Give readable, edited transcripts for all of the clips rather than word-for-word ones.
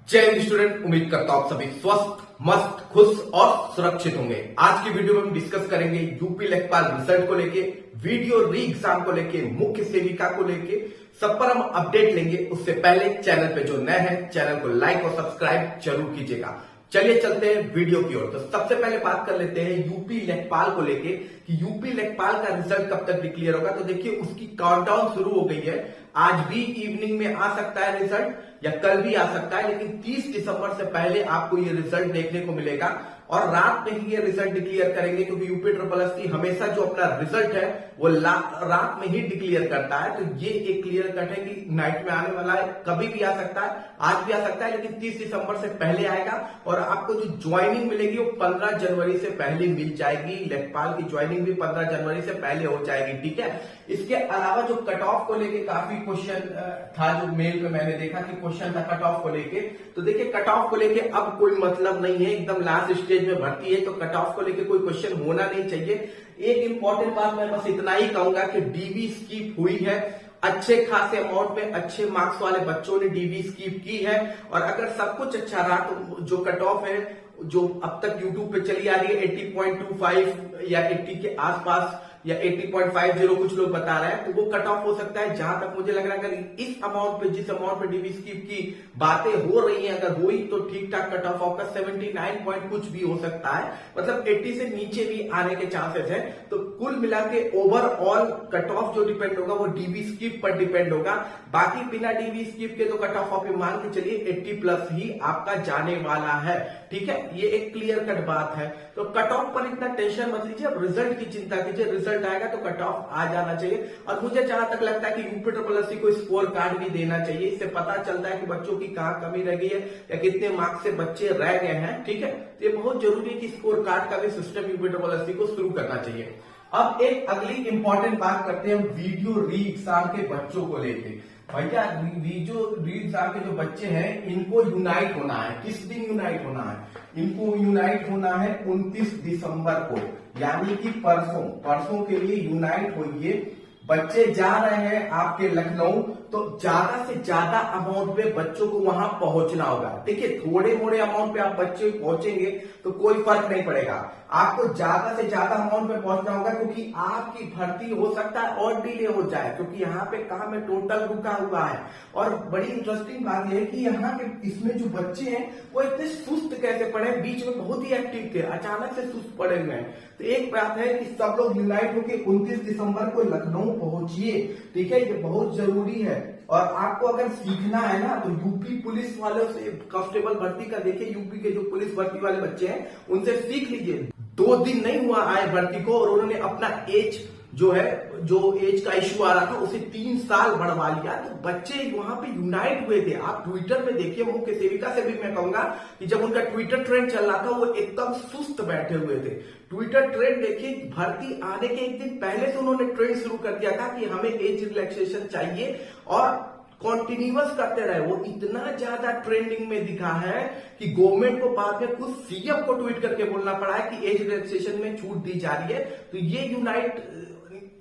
जय हिंद स्टूडेंट, उम्मीद करता हूं सभी स्वस्थ, मस्त, खुश और सुरक्षित होंगे। आज की वीडियो में हम डिस्कस करेंगे यूपी लेखपाल रिजल्ट को लेके, वीडियो री एग्जाम को लेके, मुख्य सेविका को लेके, सब पर हम अपडेट लेंगे। उससे पहले चैनल पे जो नए हैं चैनल को लाइक और सब्सक्राइब जरूर कीजिएगा। चलिए चलते हैं वीडियो की ओर। तो सबसे पहले बात कर लेते हैं यूपी लेखपाल को लेके कि यूपी लेखपाल का रिजल्ट कब तक डिक्लेयर होगा। तो देखिए उसकी काउंटडाउन शुरू हो गई है। आज भी इवनिंग में आ सकता है रिजल्ट या कल भी आ सकता है, लेकिन 30 दिसंबर से पहले आपको ये रिजल्ट देखने को मिलेगा और रात में ही ये रिजल्ट डिक्लेयर करेंगे, क्योंकि यूपी SSSC हमेशा जो अपना रिजल्ट है वो रात में ही डिक्लेयर करता है। तो ये एक क्लियर कट है कि नाइट में आने वाला है, कभी भी आ सकता है, आज भी आ सकता है, लेकिन 30 दिसंबर से पहले आएगा। और आपको जो ज्वाइनिंग मिलेगी वो 15 जनवरी से पहले मिल जाएगी। लेखपाल की ज्वाइनिंग भी 15 जनवरी से पहले हो जाएगी, ठीक है। इसके अलावा जो कट ऑफ को लेके काफी क्वेश्चन था, जो मेल में मैंने देखा कि क्वेश्चन था कट ऑफ को लेके। तो देखिए कट ऑफ को लेके अब कोई मतलब नहीं है, एकदम लास्ट स्टेज में भर्ती है, तो कट ऑफ को लेके कोई क्वेश्चन होना नहीं चाहिए। एक इंपॉर्टेंट बात मैं बस इतना ही कहूंगा कि डीबी स्किप हुई है। अच्छे खासे अमाउंट में अच्छे मार्क्स वाले बच्चों ने डीबी स्किप की है, और अगर सब कुछ अच्छा रहा तो जो कट ऑफ है जो अब तक यूट्यूब पे चली आ रही है 80.25 या 80 के आसपास या 80.50 कुछ लोग बता रहे हैं, तो वो कट ऑफ हो सकता है। जहां तक मुझे लग रहा है अगर इस अमाउंट पे, जिस अमाउंट पे डीबी स्किप की बातें हो रही हैं, अगर हुई तो ठीक ठाक कट ऑफ आपका 79 पॉइंट कुछ भी हो सकता है, मतलब 80 से नीचे भी आने के चांसेस है। तो कुल मिला के ओवरऑल कट ऑफ जो डिपेंड होगा वो डीबी स्किप पर डिपेंड होगा। बाकी बिना डीबी स्किप के तो कट ऑफ आप मान के चलिए 80+ ही आपका जाने वाला है, ठीक है। ये एक क्लियर कट बात है। तो कट ऑफ पर इतना टेंशन मत लीजिए, अब रिजल्ट की चिंता कीजिए। रिजल्ट आएगा तो कट ऑफ आ जाना चाहिए। और मुझे जहां तक लगता है कि यूपी SSSC को स्कोर कार्ड भी देना चाहिए। इससे पता चलता है कि बच्चों की कहां कमी रह गई है या कितने मार्क्स से बच्चे रह गए हैं, ठीक है। तो ये बहुत जरूरी है कि स्कोर कार्ड का भी सिस्टम यूपी SSSC को शुरू करना चाहिए। अब एक अगली इंपॉर्टेंट बात करते हैं वीडियो री एग्जाम के बच्चों को लेके। भैया वीडियो री एग्जाम के जो बच्चे हैं इनको यूनाइट होना है। किस दिन यूनाइट होना है? इनको यूनाइट होना है 29 दिसंबर को, यानी कि परसों के लिए यूनाइट होइए। बच्चे जा रहे हैं आपके लखनऊ, तो ज्यादा से ज्यादा अमाउंट पे बच्चों को वहां पहुंचना होगा। देखिए थोड़े मोड़े अमाउंट पे आप बच्चे पहुंचेंगे तो कोई फर्क नहीं पड़ेगा, आपको ज्यादा से ज्यादा अमाउंट पे पहुंचना होगा, क्योंकि आपकी भर्ती हो सकता है और डिले हो जाए, क्योंकि यहाँ पे काम में टोटल रुका हुआ है। और बड़ी इंटरेस्टिंग बात यह है कि यहाँ के इसमें जो बच्चे हैं वो इतने सुस्त कैसे पड़े, बीच में बहुत ही एक्टिव थे, अचानक से सुस्त पड़े हुए हैं। तो एक बात है कि सब लोग यूनाइट होकर 29 दिसंबर को लखनऊ पहुंचिए, ठीक है, ये बहुत जरूरी है। और आपको अगर सीखना है ना तो यूपी पुलिस वालों से, कांस्टेबल भर्ती का देखिए, यूपी के जो पुलिस भर्ती वाले बच्चे हैं उनसे सीख लीजिए। 2 दिन नहीं हुआ आए भर्ती को और उन्होंने अपना एज जो एज का इश्यू आ रहा था उसे 3 साल बढ़वा लिया। तो बच्चे वहां पे यूनाइट हुए थे। आप ट्विटर पे देखिए, मुख्य सेविका से भी मैं कहूंगा कि जब उनका ट्विटर ट्रेंड चल रहा था वो एकदम सुस्त बैठे हुए थे। ट्विटर ट्रेंड देखिए, भर्ती आने के एक दिन पहले से उन्होंने ट्रेंड शुरू कर दिया था कि हमें एज रिलैक्सेशन चाहिए, और कॉन्टिन्यूअस करते रहे। वो इतना ज्यादा ट्रेंडिंग में दिखा है कि गवर्नमेंट को बाद में खुद सीएम को ट्वीट करके बोलना पड़ा है कि एज रिलैक्सेशन में छूट दी जा रही है। तो ये यूनाइट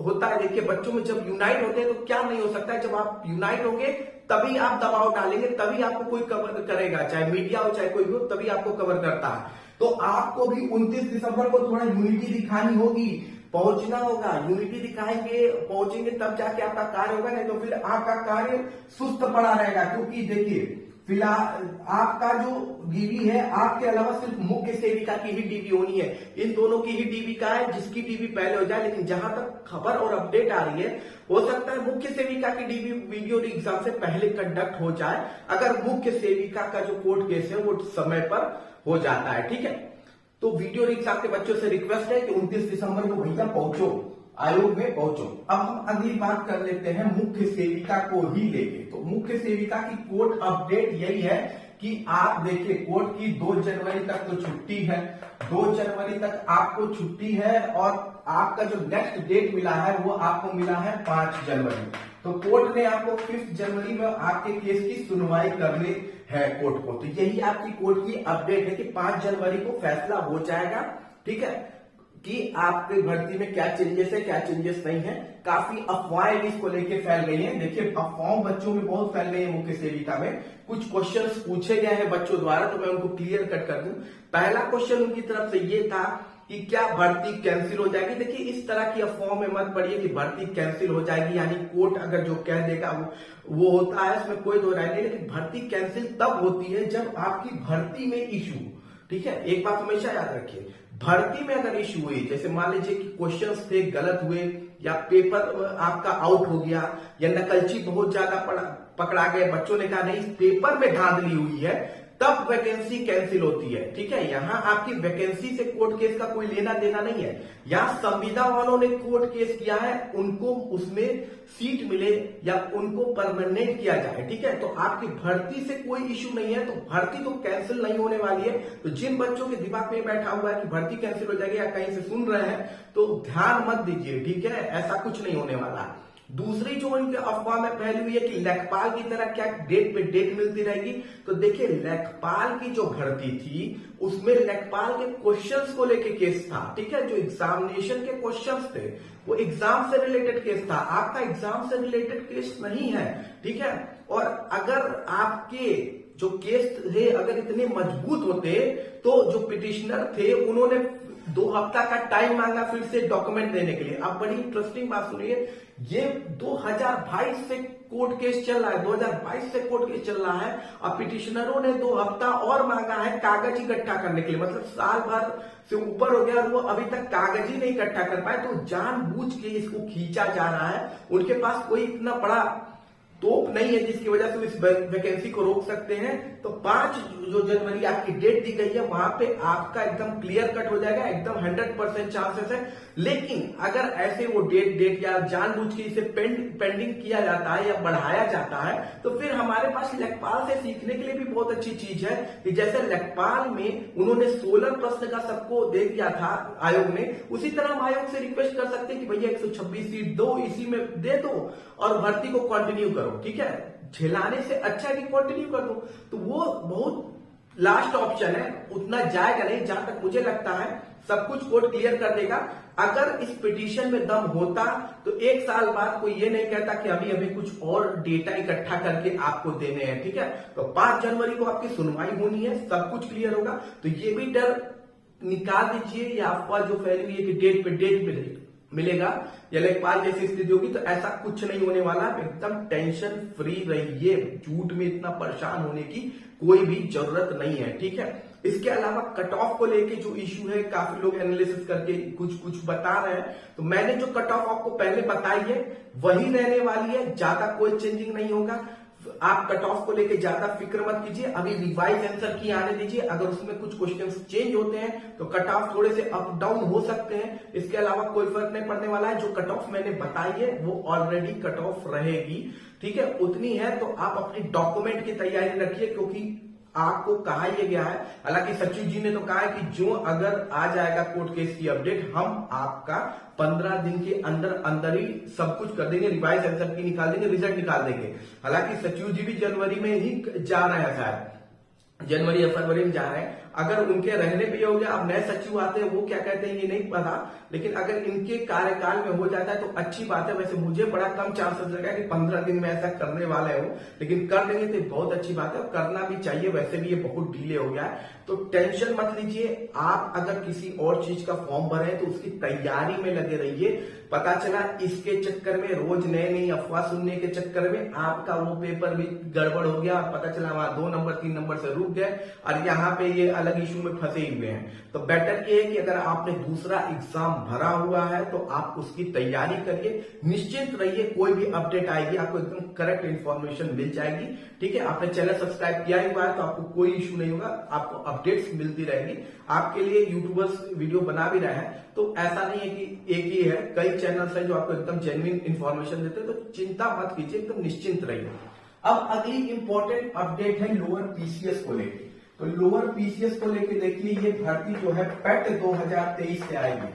होता है। देखिए बच्चों में जब यूनाइट होते हैं तो क्या नहीं हो सकता है। जब आप यूनाइट होंगे तभी आप दबाव डालेंगे, तभी आपको कोई कवर करेगा, चाहे मीडिया हो चाहे कोई हो, तभी आपको कवर करता है। तो आपको भी 29 दिसंबर को थोड़ा यूनिटी दिखानी होगी, पहुंचना होगा। यूनिटी दिखाएंगे, पहुंचेंगे, तब जाके आपका कार्य होगा, नहीं तो फिर आपका कार्य सुस्त पड़ा रहेगा। क्योंकि देखिए फिलहाल आपका जो डीबी है, आपके अलावा सिर्फ मुख्य सेविका की ही डीबी होनी है। इन दोनों की ही डीबी का है, जिसकी डीबी पहले हो जाए। लेकिन जहां तक खबर और अपडेट आ रही है, हो सकता है मुख्य सेविका की डीबी वीडियो एग्जाम से पहले कंडक्ट हो जाए, अगर मुख्य सेविका का जो कोर्ट केस है वो समय पर हो जाता है, ठीक है। तो वीडियो एग्जाम के बच्चों से रिक्वेस्ट है कि 29 दिसंबर को भैया पहुंचो, आयोग में पहुंचो। अब हम अगली बात कर लेते हैं मुख्य सेविका को ही लेके। तो मुख्य सेविका की कोर्ट अपडेट यही है कि आप देखिए कोर्ट की 2 जनवरी तक तो छुट्टी है, 2 जनवरी तक आपको छुट्टी है, और आपका जो नेक्स्ट डेट मिला है वो आपको मिला है 5 जनवरी। तो कोर्ट ने आपको 5 जनवरी में आपके केस की सुनवाई करनी है कोर्ट को। तो यही आपकी कोर्ट की अपडेट है कि 5 जनवरी को फैसला हो जाएगा, ठीक है। कि आपकी भर्ती में क्या चेंजेस है क्या चेंजेस नहीं है। काफी अफवाहें इसको लेके फैल गई हैं। देखिए अफवाहों बच्चों में बहुत फैल गई है। मुख्य सेविका में कुछ क्वेश्चंस पूछे गए हैं बच्चों द्वारा, तो मैं उनको क्लियर कट कर दूं। पहला क्वेश्चन उनकी तरफ से ये था कि क्या भर्ती कैंसिल हो जाएगी। देखिए इस तरह की अफवाह में मत पड़िए कि भर्ती कैंसिल हो जाएगी, यानी कोर्ट अगर जो कह देगा वो होता है, इसमें कोई दो राय नहीं। लेकिन भर्ती कैंसिल तब होती है जब आपकी भर्ती में इशू, ठीक है, एक बात हमेशा याद रखिए, भर्ती में अगर इशू हुई, जैसे मान लीजिए कि क्वेश्चंस थे गलत हुए, या पेपर आपका आउट हो गया, या नकलची बहुत ज्यादा पकड़ा गए, बच्चों ने कहा नहीं पेपर में धांधली हुई है, तब वैकेंसी कैंसिल होती है। ठीक है, यहां आपकी वैकेंसी से कोर्ट केस का कोई लेना देना नहीं है। यहां संविदा वालों ने कोर्ट केस किया है, उनको उसमें सीट मिले या उनको परमानेंट किया जाए। ठीक है, तो आपकी भर्ती से कोई इश्यू नहीं है, तो भर्ती तो कैंसिल नहीं होने वाली है। तो जिन बच्चों के दिमाग में बैठा हुआ है कि भर्ती कैंसिल हो जाएगी या कहीं से सुन रहे हैं, तो ध्यान मत दीजिए। ठीक है, ऐसा कुछ नहीं होने वाला। दूसरी जो इनके अफवाह में फैली हुई है कि लेखपाल की तरह क्या डेट पे डेट मिलती रहेगी, तो देखिए लेखपाल की जो भर्ती थी उसमें लेखपाल के क्वेश्चंस को लेके केस था। ठीक है, जो एग्जामिनेशन के क्वेश्चंस थे वो एग्जाम से रिलेटेड केस था, आपका एग्जाम से रिलेटेड केस नहीं है। ठीक है, और अगर आपके जो केस थे अगर इतने मजबूत होते तो जो पिटिशनर थे उन्होंने 2 हफ्ता का टाइम मांगा फिर से डॉक्यूमेंट देने के लिए। अब बड़ी इंटरेस्टिंग बात सुनिए, ये 2022 से कोर्ट केस चल रहा है, 2022 से कोर्ट केस चल रहा है, और पिटिशनरों ने 2 हफ्ता और मांगा है कागज इकट्ठा करने के लिए। मतलब साल भर से ऊपर हो गया और वो अभी तक कागज ही नहीं इकट्ठा कर पाए। तो जानबूझ के इसको खींचा जा रहा है। उनके पास कोई इतना बड़ा तोप नहीं है जिसकी वजह से इस वैकेंसी को रोक सकते हैं। तो 5 जो जनवरी आपकी डेट दी गई है वहां पे आपका एकदम क्लियर कट हो जाएगा, एकदम 100% चांसेस है। लेकिन अगर ऐसे वो डेट या जानबूझ के इसे पेंडिंग किया जाता है या बढ़ाया जाता है, तो फिर हमारे पास लेखपाल से सीखने के लिए भी बहुत अच्छी चीज है कि जैसे लेखपाल में उन्होंने 16 प्रश्न का सबको दे दिया था आयोग ने, उसी तरह हम आयोग से रिक्वेस्ट कर सकते हैं कि भैया 126 सीट दो, इसी में दे दो और भर्ती को कंटिन्यू करो। ठीक है, झेलाने से अच्छा है कि कंटिन्यू कर दो। तो वो बहुत लास्ट ऑप्शन है, उतना जाएगा नहीं। जहां तक मुझे लगता है सब कुछ कोर्ट क्लियर कर देगा। अगर इस पिटीशन में दम होता तो 1 साल बाद कोई ये नहीं कहता कि अभी अभी कुछ और डेटा इकट्ठा करके आपको देने हैं। ठीक है, तो 5 जनवरी को आपकी सुनवाई होनी है, सब कुछ क्लियर होगा। तो ये भी डर निकाल दीजिए, या अफवाह जो फैली हुई है कि डेट पे डेट मिलेगा या लेखपाल जैसी स्थिति होगी, तो ऐसा कुछ नहीं होने वाला। एकदम टेंशन फ्री रहिए, झूठ में इतना परेशान होने की कोई भी जरूरत नहीं है। ठीक है, इसके अलावा कट ऑफ को लेके जो इश्यू है, काफी लोग एनालिसिस करके कुछ बता रहे हैं। तो मैंने जो कट ऑफ आपको पहले बताई है वही रहने वाली है, ज्यादा कोई चेंजिंग नहीं होगा। आप कट ऑफ को लेके ज्यादा फिक्र मत कीजिए, अभी रिवाइज आंसर की आने दीजिए। अगर उसमें कुछ क्वेश्चंस चेंज होते हैं तो कट ऑफ थोड़े से अप डाउन हो सकते हैं, इसके अलावा कोई फर्क नहीं पड़ने वाला है। जो कट ऑफ मैंने बताई है वो ऑलरेडी कट ऑफ रहेगी। ठीक है, उतनी है। तो आप अपनी डॉक्यूमेंट की तैयारी रखिए, क्योंकि आपको कहा यह गया है, हालांकि सचिव जी ने तो कहा है कि जो अगर आ जाएगा कोर्ट केस की अपडेट, हम आपका 15 दिन के अंदर अंदर ही सब कुछ कर देंगे, रिवाइज आंसर की निकाल देंगे, रिजल्ट निकाल देंगे। हालांकि सचिव जी भी जनवरी में ही जा रहे हैं, शायद जनवरी या फरवरी में जा रहे हैं। अगर उनके रहने पे हो गया, अब नए सचिव आते हैं वो क्या कहते हैं ये नहीं पता, लेकिन अगर इनके कार्यकाल में हो जाता है तो अच्छी बात है। वैसे मुझे बड़ा कम चांसेस लगा कि 15 दिन में ऐसा करने वाले हो, लेकिन कर देंगे तो बहुत अच्छी बात है और करना भी चाहिए। वैसे भी ये बहुत डिले हो गया है, तो टेंशन मत लीजिए। आप अगर किसी और चीज का फॉर्म भरे तो उसकी तैयारी में लगे रहिए। पता चला इसके चक्कर में, रोज नए नई अफवाह सुनने के चक्कर में आपका वो पेपर भी गड़बड़ हो गया, पता चला वहां 2 नंबर 3 नंबर से रुक गए और यहाँ पे ये अलग इशू में फंसे हुए हैं। तो बेटर ये है कि अगर आपने दूसरा एग्जाम भरा हुआ है तो आप उसकी तैयारी करिए, निश्चिंत रहिए। कोई भी अपडेट आएगी आपको एकदम करेक्ट इंफॉर्मेशन मिल जाएगी। ठीक है, आपने चैनल सब्सक्राइब किया हुआ है तो आपको कोई इशू नहीं होगा, आपको अपडेट्स मिलती रहेगी। आपके लिए यूट्यूबर्स वीडियो बना भी रहे हैं, तो ऐसा नहीं है कि एक ही है, कई चैनल्स हैं जो आपको एकदम जेन्युइन इंफॉर्मेशन देते हैं। तो चिंता मत कीजिए, एकदम निश्चिंत रहिए। अब अगली इंपॉर्टेंट अपडेट है लोअर पीसीएस को लेकर। तो लोअर पीसीएस को लेके देखिए, ये भर्ती जो है पैट 2023 से आएगी,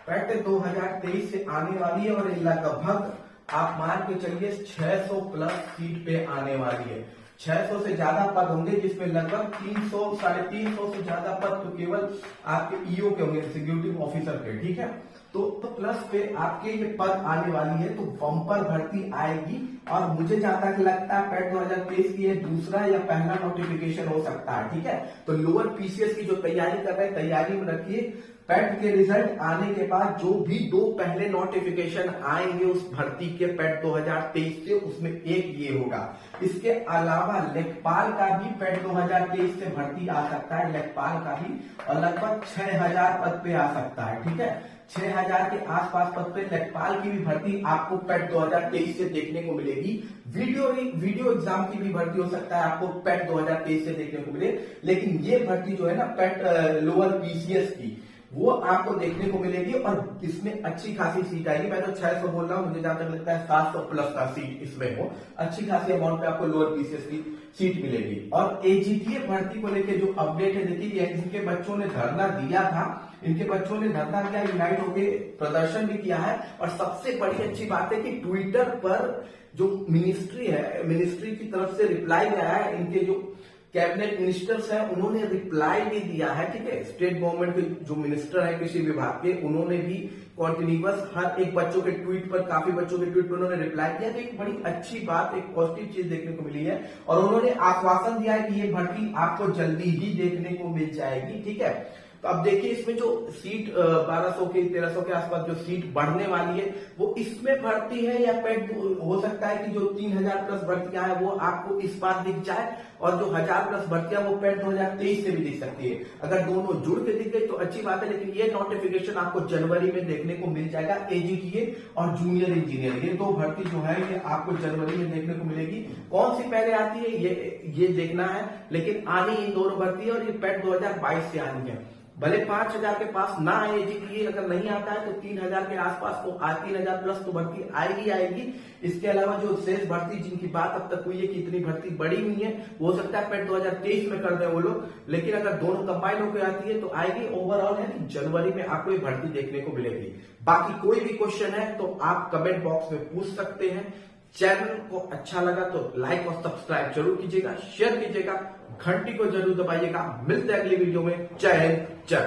पैट 2023 से आने वाली है और लगभग आप मान के चलिए 600 प्लस सीट पे आने वाली है। 600 से ज्यादा पद होंगे, जिसमें लगभग 300 350 से ज्यादा पद तो केवल आपके ईओ के होंगे, एग्जीक्यूटिव ऑफिसर के। ठीक है, तो प्लस पे आपके ये पद आने वाली है, तो बम्पर भर्ती आएगी। और मुझे जहां तक लगता है पैट 2023 की ये दूसरा या पहला नोटिफिकेशन हो सकता है। ठीक है, तो लोअर पीसीएस की जो तैयारी कर रहे हैं, तैयारी में रखिए। पैट के रिजल्ट आने के बाद जो भी 2 पहले नोटिफिकेशन आएंगे उस भर्ती के पैट 2023 से, उसमें एक ये होगा। इसके अलावा लेखपाल का भी पैट 2023 से भर्ती आ सकता है, लेखपाल का भी, और लगभग 6000 पद पे आ सकता है। ठीक है, 6000 के आसपास पद पे लेखपाल की भी भर्ती आपको पैट 2023 से देखने को मिलेगी। वीडियो एग्जाम की भी भर्ती हो सकता है आपको पैट 2023 से देखने को मिले, लेकिन ये भर्ती जो है ना पैट लोअर पीसीएस की, वो आपको देखने को मिलेगी और इसमें अच्छी खासी सीट आएगी। मैं तो 600 बोल रहा हूं, मुझे जहां तक लगता है 700 प्लस का सीट इसमें हो, अच्छी खासी अमाउंट पे आपको लोअर पीसीएस की सीट मिलेगी। और एजीटीए भर्ती को लेकर जो अपडेट है, देखिए इनके बच्चों ने धरना दिया था, इनके बच्चों ने धरना किया, यूनाइट होकर प्रदर्शन भी किया है। और सबसे बड़ी अच्छी बात है कि ट्विटर पर जो मिनिस्ट्री है, मिनिस्ट्री की तरफ से रिप्लाई आया है, इनके जो कैबिनेट मिनिस्टर्स हैं उन्होंने रिप्लाई भी दिया है। ठीक है, स्टेट गवर्नमेंट के जो मिनिस्टर है कृषि विभाग के, उन्होंने भी कॉन्टिन्यूअस हर एक बच्चों के ट्वीट पर, काफी बच्चों के ट्वीट पर उन्होंने रिप्लाई किया। तो एक बड़ी अच्छी बात, एक पॉजिटिव चीज देखने को मिली है। और उन्होंने आश्वासन दिया है कि ये भर्ती आपको जल्दी ही देखने को मिल जाएगी। ठीक है, तो अब देखिए इसमें जो सीट 1200 के 1300 के आसपास जो सीट बढ़ने वाली है, वो इसमें भर्ती है या पैट हो सकता है कि जो 3000 प्लस भर्तियां हैं वो आपको इस बार दिख जाए, और जो 1000 प्लस भर्तियां वो पैट 2023 से भी दिख सकती है। अगर दोनों जुड़ के दिख गई तो अच्छी बात है, लेकिन ये नोटिफिकेशन आपको जनवरी में देखने को मिल जाएगा। एजीटीए और जूनियर इंजीनियर, ये 2 भर्ती जो है ये आपको जनवरी में देखने को मिलेगी। कौन सी पहले आती है ये देखना है, लेकिन आनी इन दोनों भर्ती है और ये पैट 2022 से आनी है। भले 5000 के पास ना आए एजीटीए, अगर नहीं आता है तो 3000 के आसपास तो 3000 प्लस तो भर्ती आएगी। इसके अलावा जो शेष भर्ती जिनकी बात अब तक हुई है कि इतनी भर्ती बढ़ी हुई है, हो सकता है पैट 2023 में कर दे वो लोग, लेकिन अगर दोनों कंबाइन होकर आती है तो आएगी। ओवरऑल है कि जनवरी में आपको ये भर्ती देखने को मिलेगी। बाकी कोई भी क्वेश्चन है तो आप कमेंट बॉक्स में पूछ सकते हैं। चैनल को अच्छा लगा तो लाइक और सब्सक्राइब जरूर कीजिएगा, शेयर कीजिएगा, घंटी को जरूर दबाइएगा। मिलते हैं अगली वीडियो में। जय हिंद, जय